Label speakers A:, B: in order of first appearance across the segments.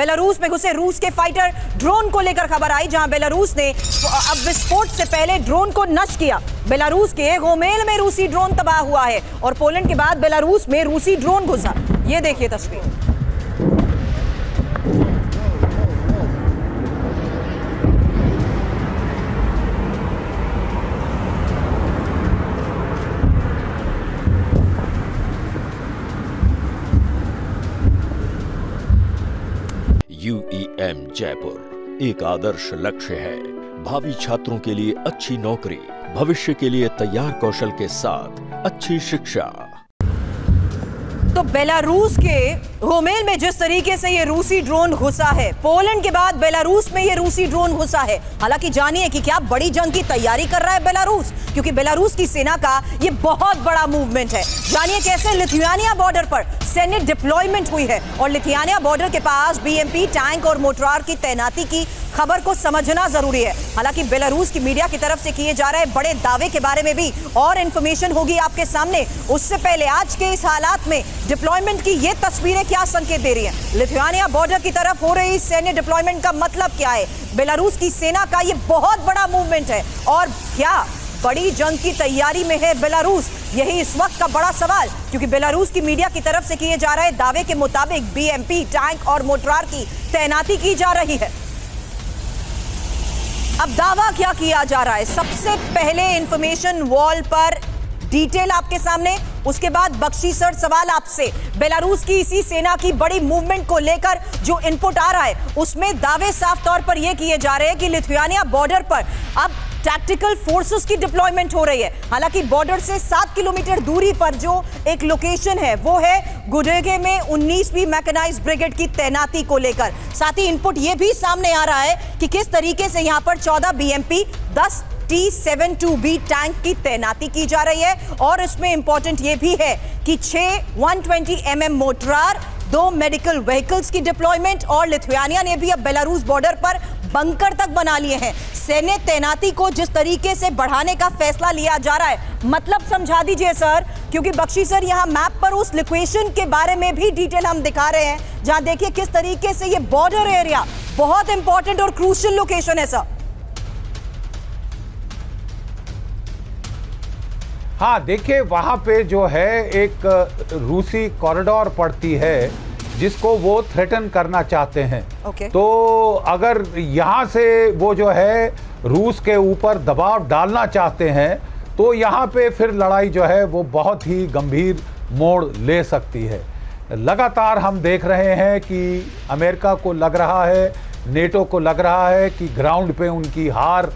A: Belarus में घुसे रूस के फाइटर ड्रोन को लेकर खबर आई, जहां बेलारूस ने अब विस्फोट से पहले ड्रोन को नष्ट किया। बेलारूस के गोमेल में रूसी ड्रोन तबाह हुआ है और पोलैंड के बाद बेलारूस में रूसी ड्रोन घुसा। ये देखिए तस्वीर।
B: UEM जयपुर एक आदर्श लक्ष्य है। भावी छात्रों के लिए अच्छी नौकरी, भविष्य के लिए तैयार कौशल के साथ अच्छी शिक्षा।
A: तो बेलारूस के गोमेल में जिस तरीके से ये रूसी ड्रोन घुसा है, पोलैंड के बाद बेलारूस में ये रूसी ड्रोन घुसा है। हालांकि जानिए कि क्या बड़ी जंग की तैयारी कर रहा है बेलारूस, क्योंकि बेलारूस की सेना का ये बहुत बड़ा मूवमेंट है। जानिए कैसे लिथुआनिया बॉर्डर पर सैन्य डिप्लॉयमेंट हुई है और लिथुआनिया बॉर्डर के पास BMP टैंक और मोर्टार की तैनाती की खबर को समझना जरूरी है। हालांकि बेलारूस की मीडिया की तरफ से किए जा रहे बड़े दावे के बारे में भी और इंफॉर्मेशन होगी आपके सामने। उससे पहले आज के इस हालात में डिप्लॉयमेंट की ये तस्वीरें क्या संकेत दे रही हैं? लिथुआनिया बॉर्डर की तरफ हो रही सैन्य डिप्लॉयमेंट का मतलब क्या है? बेलारूस की सेना का ये बहुत बड़ा मूवमेंट है और क्या बड़ी जंग की तैयारी में है बेलारूस? यही इस वक्त का बड़ा सवाल, क्योंकि बेलारूस की मीडिया की तरफ से किए जा रहे दावे के मुताबिक BMP टैंक और मोर्टार की तैनाती की जा रही है। अब दावा क्या किया जा रहा है? सबसे पहले इंफॉर्मेशन वॉल पर डिटेल आपके सामने, उसके बाद बख्शी सर सवाल आपसे। बेलारूस की इसी सेना की बड़ी मूवमेंट को लेकर जो इनपुट आ रहा है उसमें दावे साफ तौर पर यह किए जा रहे हैं कि लिथुआनिया बॉर्डर पर अब टैक्टिकल फोर्सेस की डिप्लॉयमेंट हो रही है। हालांकि बॉर्डर से 7 किलोमीटर दूरी पर जो एक लोकेशन है वो है गुडेगे में 19वीं मैकेनाइज्ड ब्रिगेड की तैनाती को लेकर। साथ ही इनपुट ये भी सामने आ रहा है कि किस तरीके से यहां पर 14 BMP 10 T-72B टैंक की तैनाती की जा रही है और इसमें इंपॉर्टेंट यह भी है कि 6 120 mm मोर्टार, 2 मेडिकल व्हीकल्स की डिप्लॉयमेंट और लिथुआनिया ने भी अब बेलारूस बॉर्डर पर बंकर तक बना लिए हैं। सैन्य तैनाती को जिस तरीके से बढ़ाने का फैसला लिया जा रहा है, मतलब समझा दीजिए सर, क्योंकि बख्शी सर यहां मैप पर उस लोकेशन के बारे में भी डिटेल हम दिखा रहे हैं, जहां देखिए किस तरीके से ये बॉर्डर एरिया बहुत इंपॉर्टेंट और क्रूशियल लोकेशन है सर।
C: हाँ देखिए, वहाँ पे जो है एक रूसी कॉरिडोर पड़ती है जिसको वो थ्रेटन करना चाहते हैं। तो अगर यहाँ से वो जो है रूस के ऊपर दबाव डालना चाहते हैं तो यहाँ पे फिर लड़ाई जो है वो बहुत ही गंभीर मोड़ ले सकती है। लगातार हम देख रहे हैं कि अमेरिका को लग रहा है, नेटो को लग रहा है कि ग्राउंड पे उनकी हार,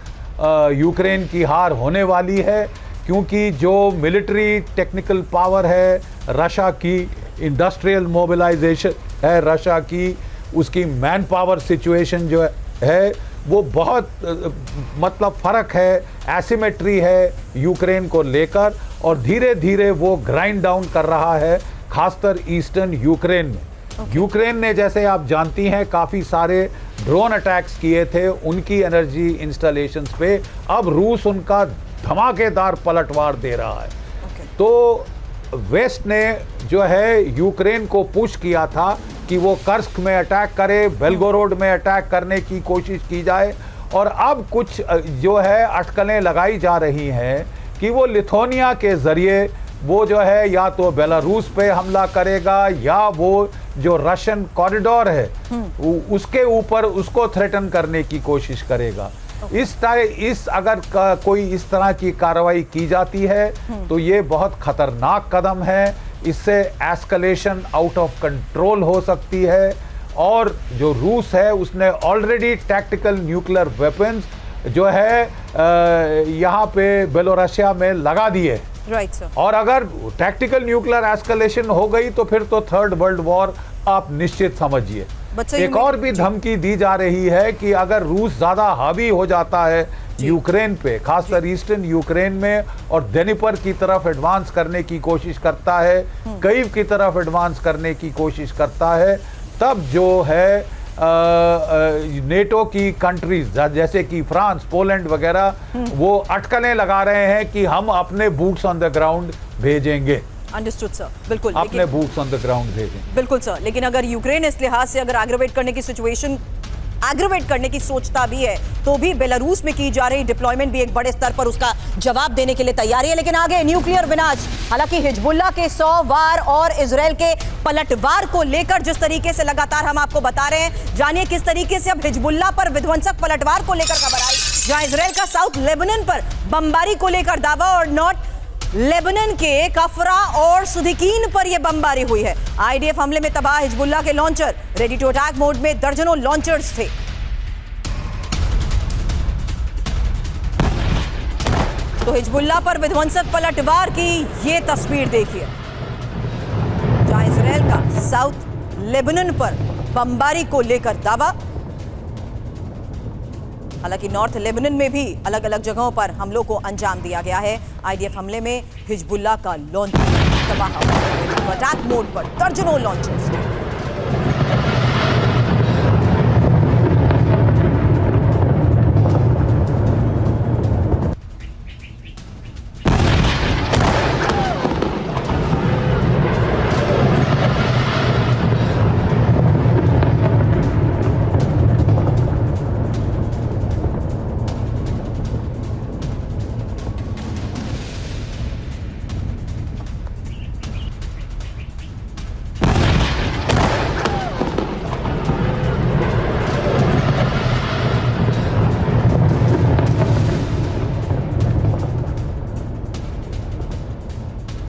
C: यूक्रेन की हार होने वाली है, क्योंकि जो मिलिट्री टेक्निकल पावर है रशिया की, इंडस्ट्रियल मोबिलाइजेशन है रशिया की, उसकी मैन पावर सिचुएशन जो है वो बहुत मतलब फ़र्क है, एसिमेट्री है यूक्रेन को लेकर, और धीरे धीरे वो ग्राइंड डाउन कर रहा है खासकर ईस्टर्न यूक्रेन में। यूक्रेन ने, जैसे आप जानती हैं, काफ़ी सारे ड्रोन अटैक्स किए थे उनकी एनर्जी इंस्टॉलेशंस पे। अब रूस उनका धमाकेदार पलटवार दे रहा है। तो वेस्ट ने जो है यूक्रेन को पुश किया था कि वो कर्स्क में अटैक करे, बेलगोरोड में अटैक करने की कोशिश की जाए, और अब कुछ जो है अटकलें लगाई जा रही हैं कि वो लिथुआनिया के ज़रिए वो जो है या तो बेलारूस पे हमला करेगा या वो जो रशियन कॉरिडोर है उसके ऊपर उसको थ्रेटन करने की कोशिश करेगा। इस अगर कोई इस तरह की कार्रवाई की जाती है तो ये बहुत खतरनाक कदम है। इससे एस्केलेशन आउट ऑफ कंट्रोल हो सकती है, और जो रूस है उसने ऑलरेडी टैक्टिकल न्यूक्लियर वेपन्स जो है यहाँ पे बेलोरसिया में लगा दिए। और अगर टैक्टिकल न्यूक्लियर एस्केलेशन हो गई तो फिर तो थर्ड वर्ल्ड वॉर आप निश्चित समझिए। एक और भी धमकी दी जा रही है कि अगर रूस ज्यादा हावी हो जाता है यूक्रेन पे, खासकर ईस्टर्न यूक्रेन में, और डेनिपर की तरफ एडवांस करने की कोशिश करता है, कीव की तरफ एडवांस करने की कोशिश करता है, तब जो है नेटो की कंट्रीज जैसे कि फ्रांस, पोलैंड वगैरह वो अटकलें लगा रहे हैं कि हम अपने बूट्स ऑन द ग्राउंड भेजेंगे।
A: अंडरस्टूड सर, बिल्कुल
C: अपने बूट्स ऑन द ग्राउंड भेजें।
A: बिल्कुल सर, लेकिन अगर यूक्रेन इस लिहाज से अगर एग्रेवेट करने की सिचुएशन एग्रेवेट करने की सोचता भी है तो भी बेलारूस में की जा रही डिप्लॉयमेंट भी एक बड़े स्तर पर उसका जवाब देने के लिए तैयारी है। लेकिन आगे न्यूक्लियर विनाश, हालांकि हिजबुल्लाह के 100 वार और इजराइल के पलटवार को लेकर जिस तरीके से लगातार हम आपको बता रहे हैं, जानिए किस तरीके से अब हिजबुल्लाह पर विध्वंसक पलटवार को लेकर खबर आई, जहां इजराइल का साउथ लेबनान पर बमबारी को लेकर दावा और नॉर्थ लेबनान के कफरा और सुदिकीन पर यह बमबारी हुई है। आईडीएफ हमले में तबाह हिजबुल्लाह के launcher, ready to attack mode में दर्जनों लॉन्चर्स थे। तो हिजबुल्लाह पर विध्वंसक पलटवार की यह तस्वीर देखिए, जहां इजराइल का साउथ लेबनान पर बमबारी को लेकर दावा। हालांकि नॉर्थ लेबनान में भी अलग अलग जगहों पर हमलों को अंजाम दिया गया है। आईडीएफ हमले में हिजबुल्लाह का लॉन्चर तबाह, अटैक मोड पर दर्जनों लॉन्चर्स।